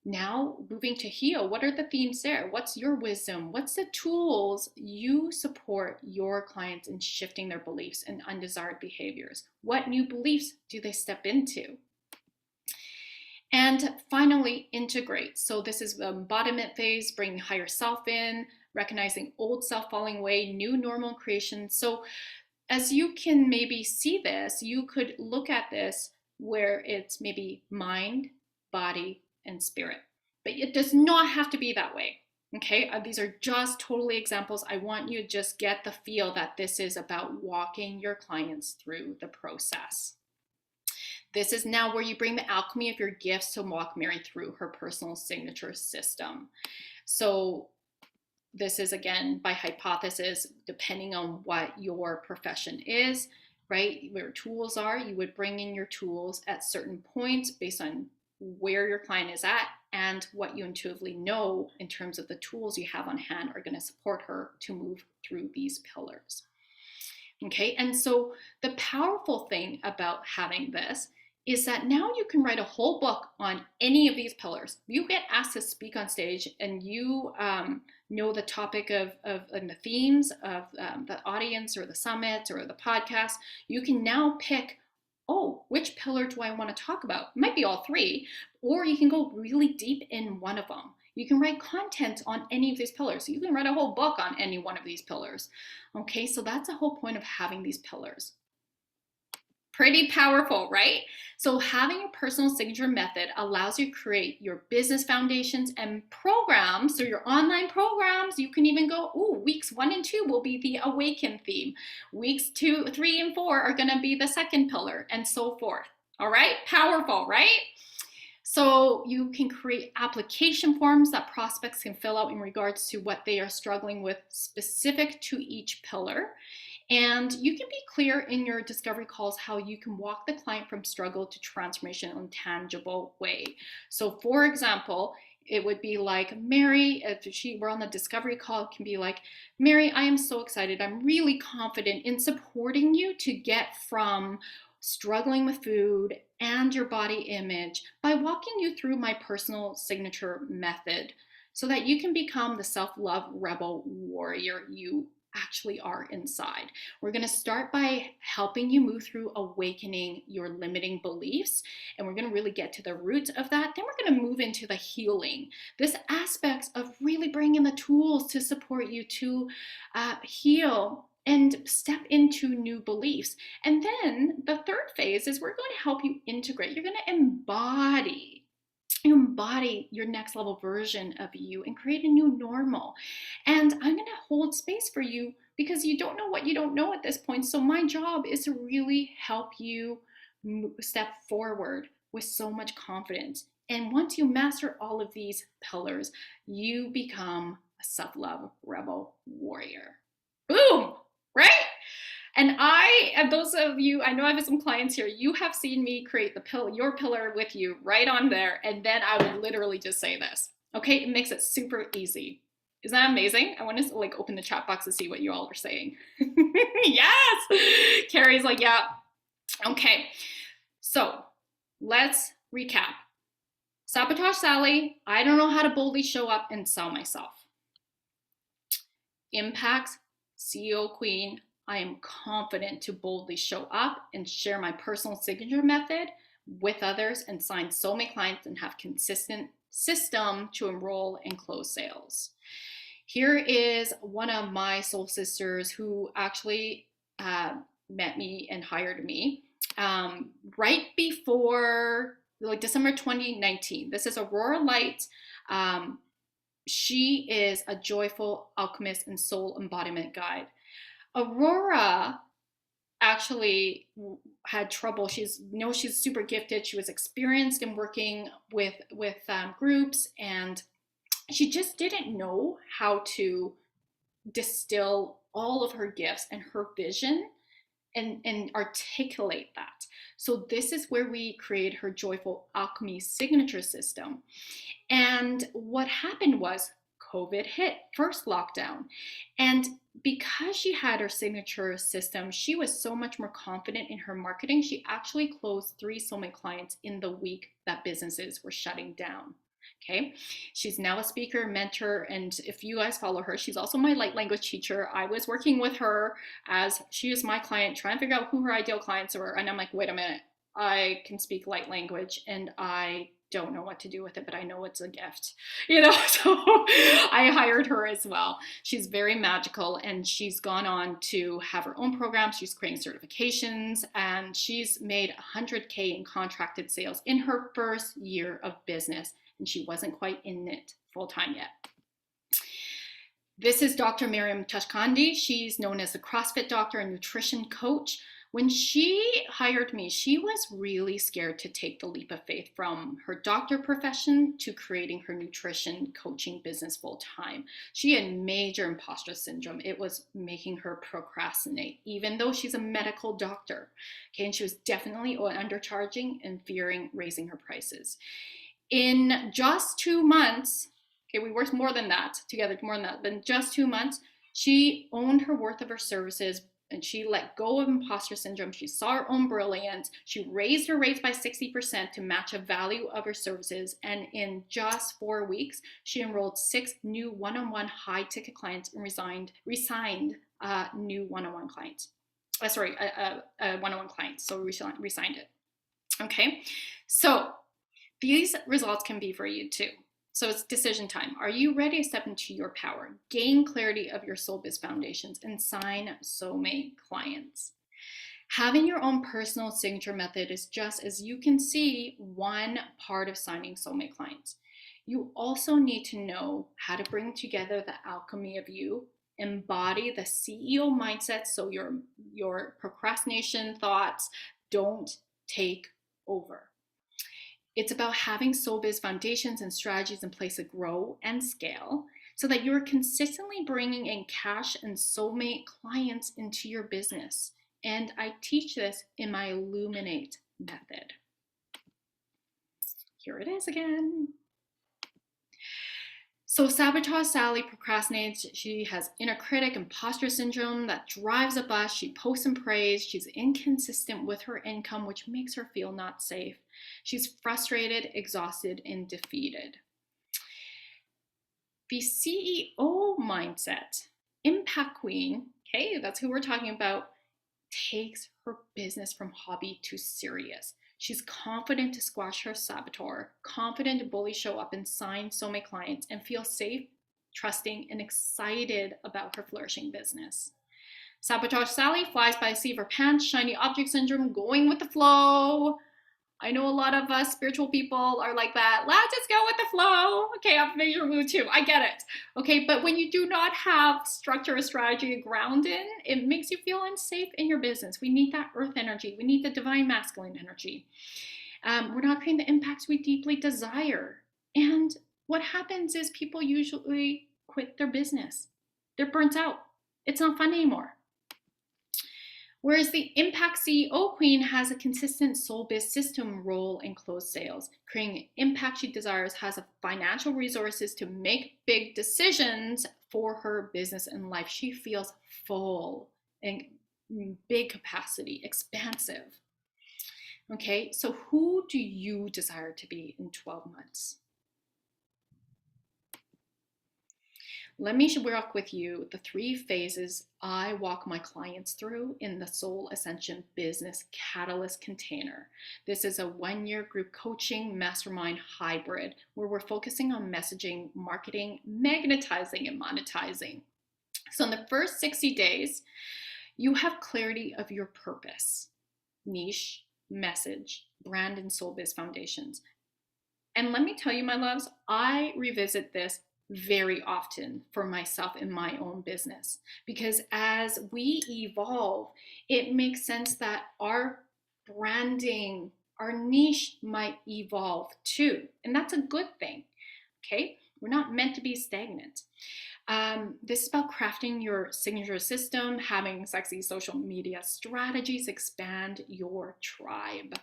Now moving to heal, what are the themes there? What's your wisdom? What's the tools you support your clients in shifting their beliefs and undesired behaviors? What new beliefs do they step into? And finally, integrate. So this is the embodiment phase, bringing higher self in, recognizing old self falling away, new normal creation. So as you can maybe see this, you could look at this where it's maybe mind, body, and spirit. But it does not have to be that way. Okay, these are just totally examples. I want you to just get the feel that this is about walking your clients through the process. This is now where you bring the alchemy of your gifts to walk Mary through her personal signature system. So this is, again, by hypothesis, depending on what your profession is, right? Where tools are, you would bring in your tools at certain points based on where your client is at and what you intuitively know in terms of the tools you have on hand are going to support her to move through these pillars. Okay, and so the powerful thing about having this is that now you can write a whole book on any of these pillars. You get asked to speak on stage and you know the topic and the themes of the audience or the summit or the podcast. You can now pick, oh, which pillar do I want to talk about? It might be all 3, or you can go really deep in one of them. You can write content on any of these pillars. You can write a whole book on any one of these pillars. Okay, so that's the whole point of having these pillars. Pretty powerful, right? So having a personal signature method allows you to create your business foundations and programs. So your online programs, you can even go, weeks 1 and 2 will be the awaken theme. Weeks 2, 3, and 4 are going to be the second pillar, and so forth. All right, powerful, right? So you can create application forms that prospects can fill out in regards to what they are struggling with specific to each pillar. And you can be clear in your discovery calls how you can walk the client from struggle to transformation in a tangible way. So for example, it would be like, Mary, if we're on the discovery call, it can be like, Mary, I am so excited. I'm really confident in supporting you to get from struggling with food and your body image by walking you through my personal signature method so that you can become the self-love rebel warrior you actually are inside. We're going to start by helping you move through awakening your limiting beliefs, and we're going to really get to the root of that. Then we're going to move into the healing. This aspect of really bringing the tools to support you to heal and step into new beliefs. And then the third phase is we're going to help you integrate. You're going to embody your next level version of you and create a new normal. And I'm going to hold space for you because you don't know what you don't know at this point. So my job is to really help you step forward with so much confidence. And once you master all of these pillars, you become a self-love rebel warrior. Boom! Right? And those of you, I know I have some clients here, you have seen me create your pillar with you right on there. And then I would literally just say this. Okay, it makes it super easy. Isn't that amazing? I want to open the chat box to see what you all are saying. Yes! Carrie's like, yeah. Okay, so let's recap. Sabotage Sally, I don't know how to boldly show up and sell myself. Impacts CEO Queen, I am confident to boldly show up and share my personal signature method with others and sign Soulmate clients and have consistent system to enroll and close sales. Here is one of my soul sisters who actually met me and hired me right before like December 2019. This is Aurora Light. She is a joyful alchemist and soul embodiment guide. Aurora actually had trouble. She's super gifted. She was experienced in working with groups, and she just didn't know how to distill all of her gifts and her vision and articulate that. So this is where we created her Joyful Alchemy signature system. And what happened was COVID hit, first lockdown. And because she had her signature system, she was so much more confident in her marketing. She actually closed 3 Soulmate clients in the week that businesses were shutting down. Okay, she's now a speaker, mentor, and if you guys follow her, she's also my light language teacher. I was working with her as she is my client, trying to figure out who her ideal clients were. And I'm like, wait a minute, I can speak light language and I don't know what to do with it, but I know it's a gift, you know, so I hired her as well. She's very magical, and she's gone on to have her own program. She's creating certifications, and she's made 100K in contracted sales in her first year of business, and she wasn't quite in it full time yet. This is Dr. Miriam Tashkandi. She's known as the CrossFit doctor and nutrition coach. When she hired me, she was really scared to take the leap of faith from her doctor profession to creating her nutrition coaching business full time. She had major imposter syndrome. It was making her procrastinate, even though she's a medical doctor. Okay, and she was definitely undercharging and fearing raising her prices. In just 2 months, okay, we worked more than that together, more than that, but in just 2 months, she owned her worth of her services, and she let go of imposter syndrome. She saw her own brilliance. She raised her rates by 60% to match the value of her services. And in just 4 weeks, she enrolled 6 new one-on-one high-ticket clients and resigned new one-on-one clients. One-on-one clients. So resigned it. Okay, so these results can be for you too. So it's decision time. Are you ready to step into your power, gain clarity of your soul biz foundations, and sign Soulmate clients? Having your own personal signature method is just, as you can see, one part of signing Soulmate clients. You also need to know how to bring together the alchemy of you, embody the CEO mindset so your procrastination thoughts don't take over. It's about having soul biz foundations and strategies in place to grow and scale so that you're consistently bringing in cash and Soulmate clients into your business. And I teach this in my Illuminate method. Here it is again. So Sabotage Sally procrastinates. She has inner critic, imposter syndrome that drives a bus. She posts and prays. She's inconsistent with her income, which makes her feel not safe. She's frustrated, exhausted, and defeated. The CEO mindset, Impact Queen, okay, that's who we're talking about, takes her business from hobby to serious. She's confident to squash her saboteur, confident to boldly show up and sign Soulmate clients, and feel safe, trusting, and excited about her flourishing business. Sabotage Sally flies by the seat of her pants, shiny object syndrome, going with the flow. I know a lot of us spiritual people are like that. Let's just go with the flow. Okay, affirmation mood too. I get it. Okay, but when you do not have structure or strategy to ground in, it makes you feel unsafe in your business. We need that earth energy. We need the divine masculine energy. We're not creating the impacts we deeply desire. And what happens is people usually quit their business. They're burnt out. It's not fun anymore. Whereas the Impact CEO Queen has a consistent soul biz system role in closed sales, creating impact she desires, has a financial resources to make big decisions for her business and life. She feels full and big capacity, expansive. Okay, so who do you desire to be in 12 months? Let me walk with you the 3 phases I walk my clients through in the Soul Ascension Business Catalyst container. This is a 1-year group coaching mastermind hybrid where we're focusing on messaging, marketing, magnetizing, and monetizing. So in the first 60 days, you have clarity of your purpose, niche, message, brand, and soul biz foundations. And let me tell you, my loves, I revisit this very often for myself in my own business, because as we evolve, it makes sense that our branding, our niche might evolve too. And that's a good thing. Okay. We're not meant to be stagnant. This is about crafting your signature system, having sexy social media strategies, expand your tribe.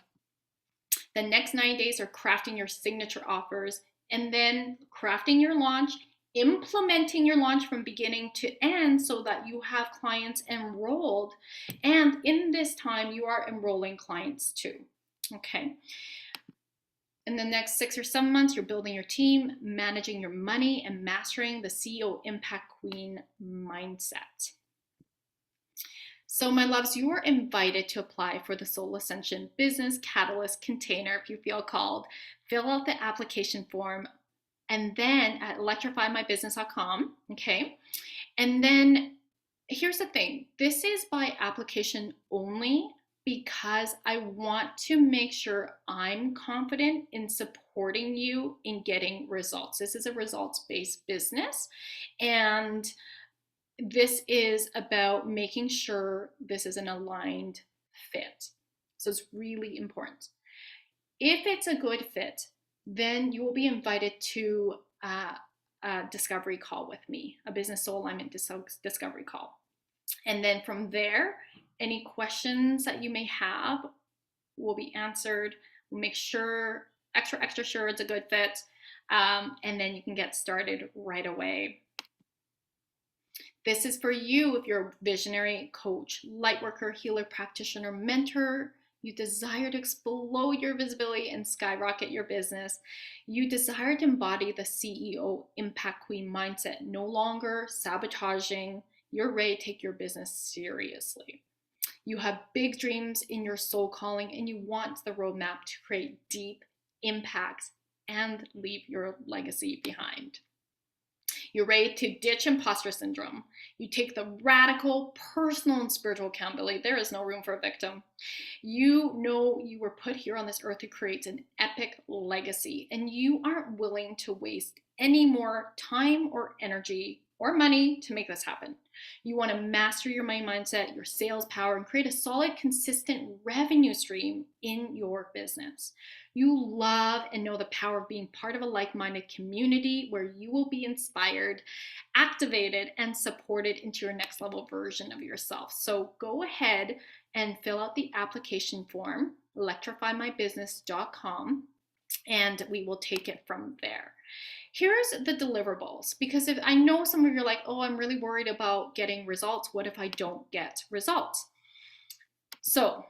The next 9 days are crafting your signature offers, and then crafting your launch, implementing your launch from beginning to end so that you have clients enrolled. And in this time, you are enrolling clients too. Okay. In the next 6 or 7 months, you're building your team, managing your money, and mastering the CEO Impact Queen mindset. So my loves, you are invited to apply for the Soul Ascension Business Catalyst container if you feel called. Fill out the application form and then at electrifymybusiness.com, okay? And then here's the thing. This is by application only because I want to make sure I'm confident in supporting you in getting results. This is a results-based business, and this is about making sure this is an aligned fit. So it's really important. If it's a good fit, then you will be invited to a discovery call with me, a business soul alignment discovery call. And then from there, any questions that you may have will be answered. We'll make sure, extra sure it's a good fit. And then you can get started right away. This is for you if you're a visionary, coach, lightworker, healer, practitioner, mentor. You desire to explode your visibility and skyrocket your business. You desire to embody the CEO Impact Queen mindset, no longer sabotaging. You're ready to take your business seriously. You have big dreams in your soul calling and you want the roadmap to create deep impacts and leave your legacy behind. You're ready to ditch imposter syndrome. You take the radical personal and spiritual accountability. There is no room for a victim. You know you were put here on this earth to create an epic legacy, and you aren't willing to waste any more time or energy or money to make this happen. You want to master your money mindset, your sales power, and create a solid, consistent revenue stream in your business. You love and know the power of being part of a like-minded community where you will be inspired, activated, and supported into your next level version of yourself. So go ahead and fill out the application form, electrifymybusiness.com, and we will take it from there. Here's the deliverables, because if I know some of you are like, oh, I'm really worried about getting results. What if I don't get results? So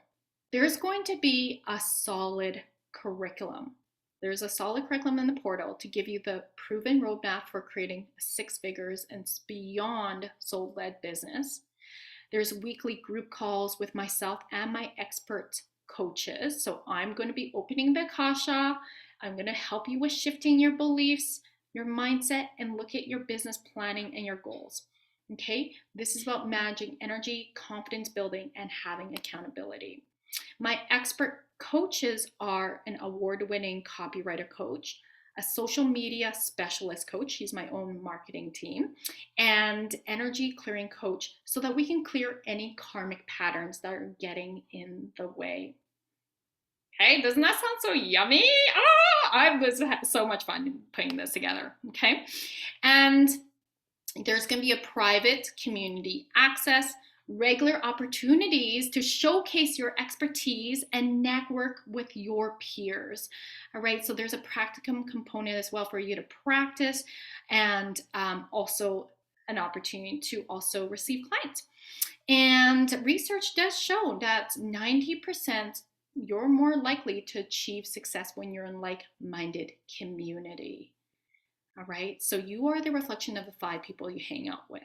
there's going to be a solid curriculum. There's a solid curriculum in the portal to give you the proven roadmap for creating 6 figures and beyond soul-led business. There's weekly group calls with myself and my expert coaches. So I'm going to be opening the Akasha. I'm going to help you with shifting your beliefs, your mindset, and look at your business planning and your goals. Okay, this is about managing energy, confidence building, and having accountability. My expert coaches are an award-winning copywriter coach, a social media specialist coach, he's my own marketing team, and energy clearing coach so that we can clear any karmic patterns that are getting in the way. Okay, doesn't that sound so yummy? I was so much fun putting this together, okay? And there's going to be a private community access, regular opportunities to showcase your expertise and network with your peers. All right, so there's a practicum component as well for you to practice, and also an opportunity to also receive clients. And research does show that 90% you're more likely to achieve success when you're in like-minded community. All right. So you are the reflection of the 5 people you hang out with.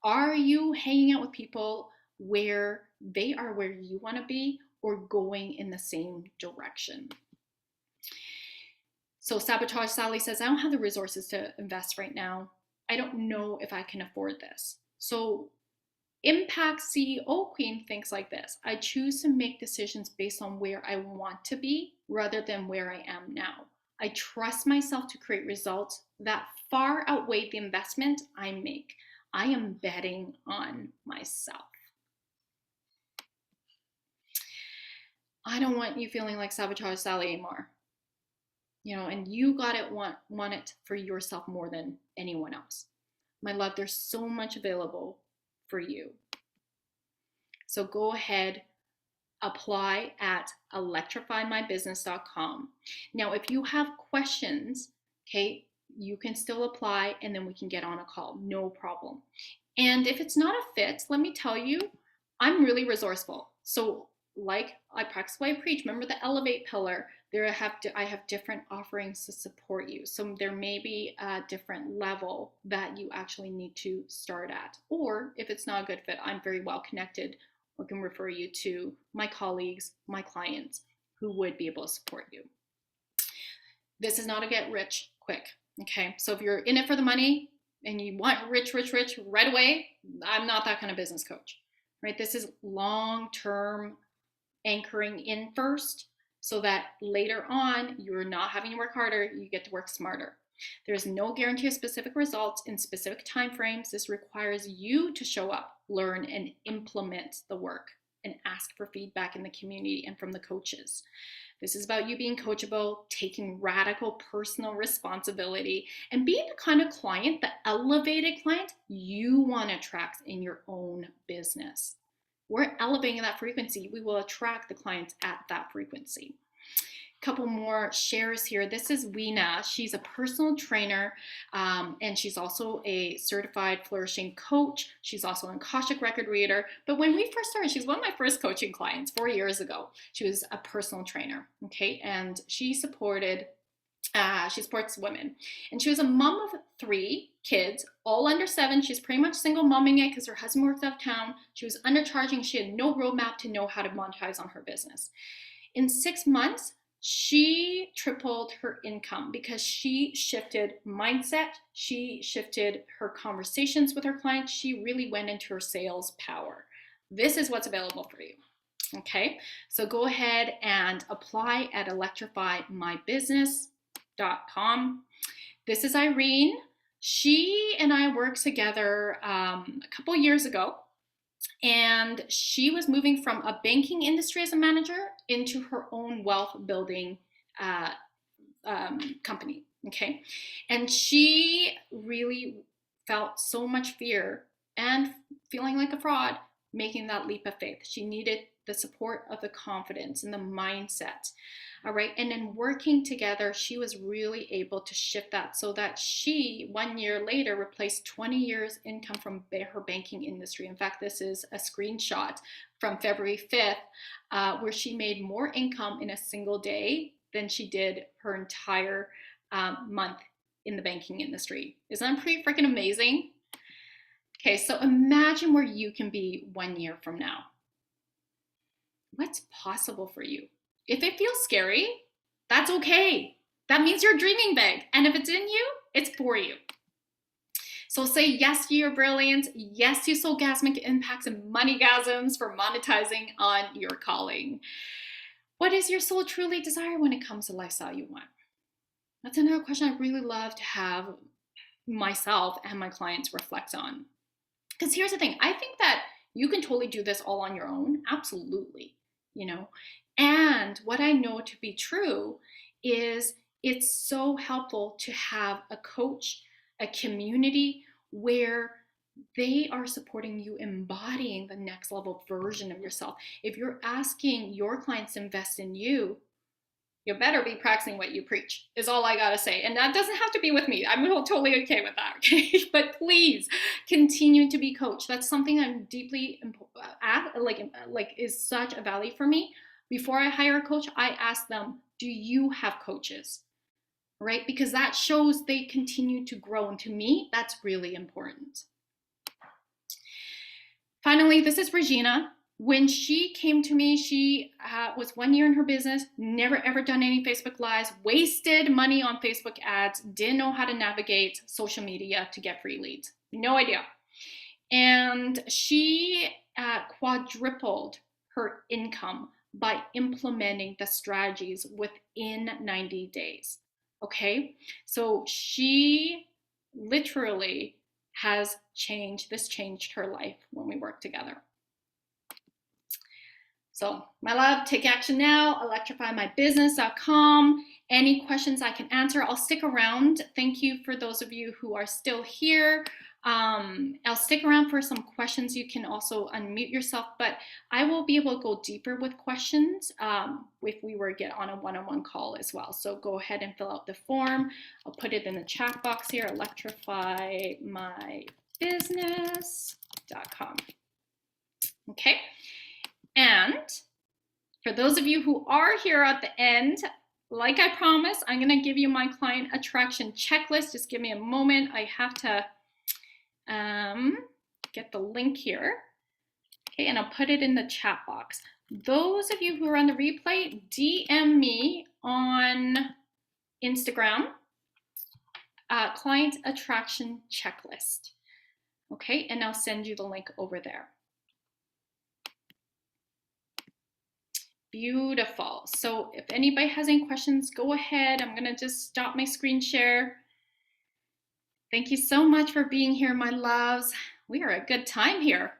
Are you hanging out with people where they are where you want to be or going in the same direction? So Sabotage Sally says, I don't have the resources to invest right now. I don't know if I can afford this. So Impact CEO Queen thinks like this: I choose to make decisions based on where I want to be rather than where I am now. I trust myself to create results that far outweigh the investment I make. I am betting on myself. I don't want you feeling like Sabotage Sally anymore. And you got it, want it for yourself more than anyone else. My love, there's so much available for you. So go ahead, apply at electrifymybusiness.com. Now, if you have questions, okay, you can still apply and then we can get on a call, no problem. And if it's not a fit, let me tell you, I'm really resourceful. So like I practice what I preach, remember the elevate pillar, I have different offerings to support you. So there may be a different level that you actually need to start at. Or if it's not a good fit, I'm very well connected. I can refer you to my colleagues, my clients who would be able to support you. This is not a get rich quick, okay? So if you're in it for the money and you want rich right away, I'm not that kind of business coach, right? This is long-term anchoring in first so that later on you're not having to work harder, you get to work smarter. There's no guarantee of specific results in specific timeframes. This requires you to show up, learn, and implement the work and ask for feedback in the community and from the coaches. This is about you being coachable, taking radical personal responsibility, and being the kind of client, the elevated client you want to attract in your own business. We're elevating that frequency. We will attract the clients at that frequency. Couple more shares here. This is Weena. She's a personal trainer and she's also a certified flourishing coach. She's also an Akashic record reader. But when we first started, she's one of my first coaching clients 4 years ago. She was a personal trainer, okay? And she supports women. And she was a mom of 3 kids, all under 7. She's pretty much single momming it because her husband worked out of town. She was undercharging. She had no roadmap to know how to monetize on her business. In 6 months, she tripled her income because she shifted mindset. She shifted her conversations with her clients. She really went into her sales power. This is what's available for you. Okay, so go ahead and apply at electrifymybusiness.com. This is Irene. She and I worked together a couple years ago. And she was moving from a banking industry as a manager into her own wealth building company, okay? And she really felt so much fear and feeling like a fraud making that leap of faith. She needed the support of the confidence and the mindset. All right. And then working together, she was really able to shift that so that she, 1 year later, replaced 20 years income from her banking industry. In fact, this is a screenshot from February 5th, where she made more income in a single day than she did her entire month in the banking industry. Isn't that pretty freaking amazing? Okay, so imagine where you can be 1 year from now. What's possible for you? If it feels scary, that's okay. That means you're dreaming big. And if it's in you, it's for you. So say yes to your brilliance, yes to soulgasmic impacts and moneygasms for monetizing on your calling. What is your soul truly desire when it comes to lifestyle you want? That's another question I really love to have myself and my clients reflect on. Because here's the thing, I think that you can totally do this all on your own, absolutely, And what I know to be true is it's so helpful to have a coach, a community where they are supporting you embodying the next level version of yourself. If you're asking your clients to invest in you, you better be practicing what you preach, is all I gotta say. And that doesn't have to be with me. I'm totally okay with that, okay? But please continue to be coached. That's something I'm deeply is such a value for me. Before I hire a coach, I ask them, do you have coaches? Right? Because that shows they continue to grow. And to me, that's really important. Finally, this is Regina. When she came to me, she was 1 year in her business, never ever done any Facebook Lives, wasted money on Facebook ads, didn't know how to navigate social media to get free leads. No idea. And she quadrupled her income by implementing the strategies within 90 days. Okay, so she literally has changed, this changed her life when we worked together. So my love, take action now, electrifymybusiness.com. Any questions I can answer, I'll stick around. Thank you for those of you who are still here. I'll stick around for some questions. You can also unmute yourself, but I will be able to go deeper with questions if we were to get on a one-on-one call as well. So go ahead and fill out the form. I'll put it in the chat box here, electrifymybusiness.com. Okay. And for those of you who are here at the end, like I promised, I'm going to give you my client attraction checklist. Just give me a moment. I have to get the link here. Okay, and I'll put it in the chat box. Those of you who are on the replay, DM me on Instagram, client attraction checklist. Okay, and I'll send you the link over there. Beautiful. So if anybody has any questions, go ahead. I'm going to just stop my screen share. Thank you so much for being here, my loves. We are a good time here.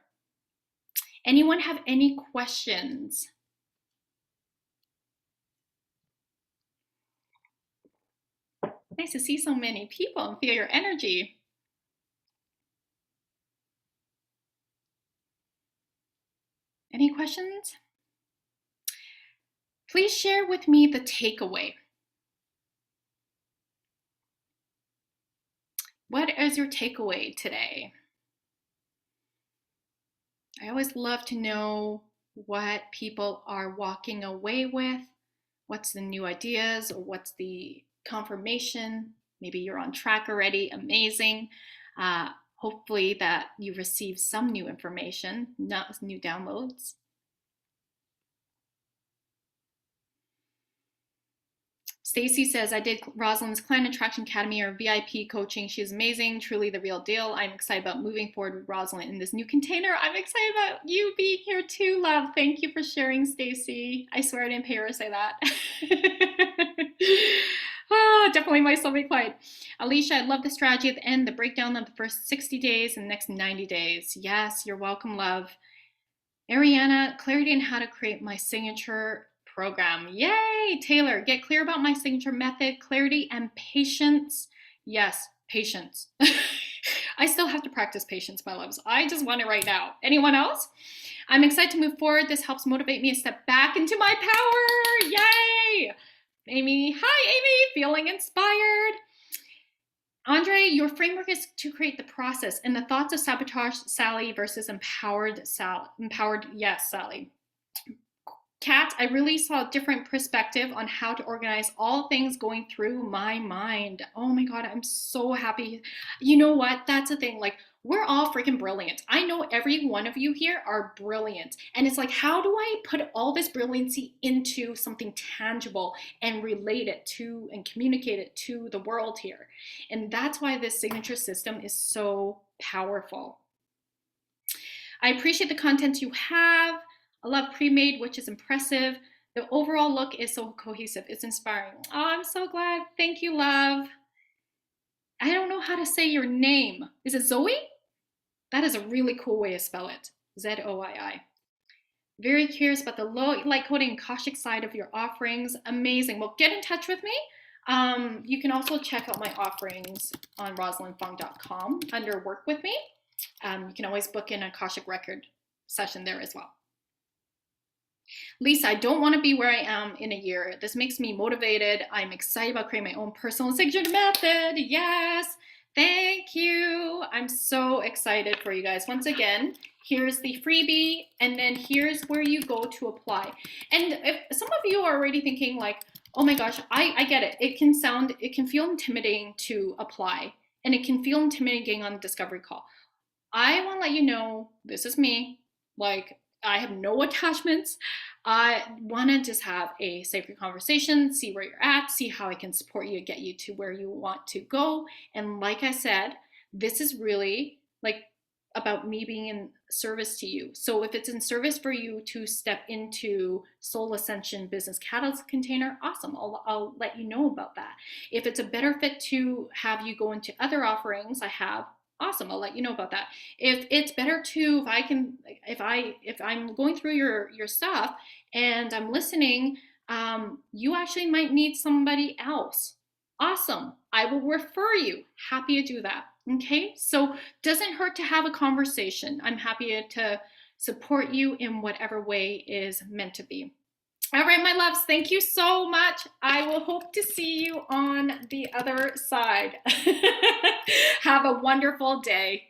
Anyone have any questions? Nice to see so many people and feel your energy. Any questions? Please share with me the takeaway. What is your takeaway today? I always love to know what people are walking away with. What's the new ideas or what's the confirmation? Maybe you're on track already. Amazing. Hopefully that you received some new information, not new downloads. Stacy says, I did Rosalind's Client Attraction Academy or VIP coaching. She is amazing, truly the real deal. I'm excited about moving forward with Rosalind in this new container. I'm excited about you being here too, love. Thank you for sharing, Stacy. I swear I didn't pay her to say that. Definitely my soulmate client. Alicia, I love the strategy at the end, the breakdown of the first 60 days and the next 90 days. Yes, you're welcome, love. Ariana, clarity on how to create my signature program. Yay! Taylor, get clear about my signature method, clarity and patience. Yes, patience. I still have to practice patience, my loves. I just want it right now. Anyone else? I'm excited to move forward. This helps motivate me to step back into my power. Yay! Amy, hi Amy, feeling inspired. Andre, your framework is to create the process and the thoughts of sabotage, Sally, versus empowered, yes, Sally. Kat, I really saw a different perspective on how to organize all things going through my mind. Oh my God, I'm so happy. You know what? That's the thing. Like, we're all freaking brilliant. I know every one of you here are brilliant. And it's like, how do I put all this brilliancy into something tangible and relate it to and communicate it to the world here? And that's why this signature system is so powerful. I appreciate the content you have. I love pre-made, which is impressive. The overall look is so cohesive. It's inspiring. Oh, I'm so glad. Thank you, love. I don't know how to say your name. Is it Zoe? That is a really cool way to spell it. Z-O-I-I. Very curious about the light coding and Akashic side of your offerings. Amazing. Well, get in touch with me. You can also check out my offerings on rosalindfong.com under Work With Me. You can always book in an Akashic record session there as well. Lisa, I don't want to be where I am in a year. This makes me motivated. I'm excited about creating my own personal signature method. Yes, thank you. I'm so excited for you guys. Once again, here's the freebie, and then here's where you go to apply. And if some of you are already thinking like, oh my gosh, I get it. It can feel intimidating to apply, and it can feel intimidating on a discovery call. I want to let you know, this is me. Like, I have no attachments. I want to just have a safer conversation, see where you're at, see how I can support you, get you to where you want to go. And like I said, this is really like about me being in service to you. So if it's in service for you to step into Soul Ascension Business Catalyst Container, awesome. I'll let you know about that. If it's a better fit to have you go into other offerings I have, awesome. I'll let you know about that. If it's better to, if I'm going through your stuff and I'm listening, you actually might need somebody else. Awesome. I will refer you. Happy to do that. Okay. So doesn't hurt to have a conversation. I'm happy to support you in whatever way is meant to be. All right, my loves, thank you so much. I will hope to see you on the other side. Have a wonderful day.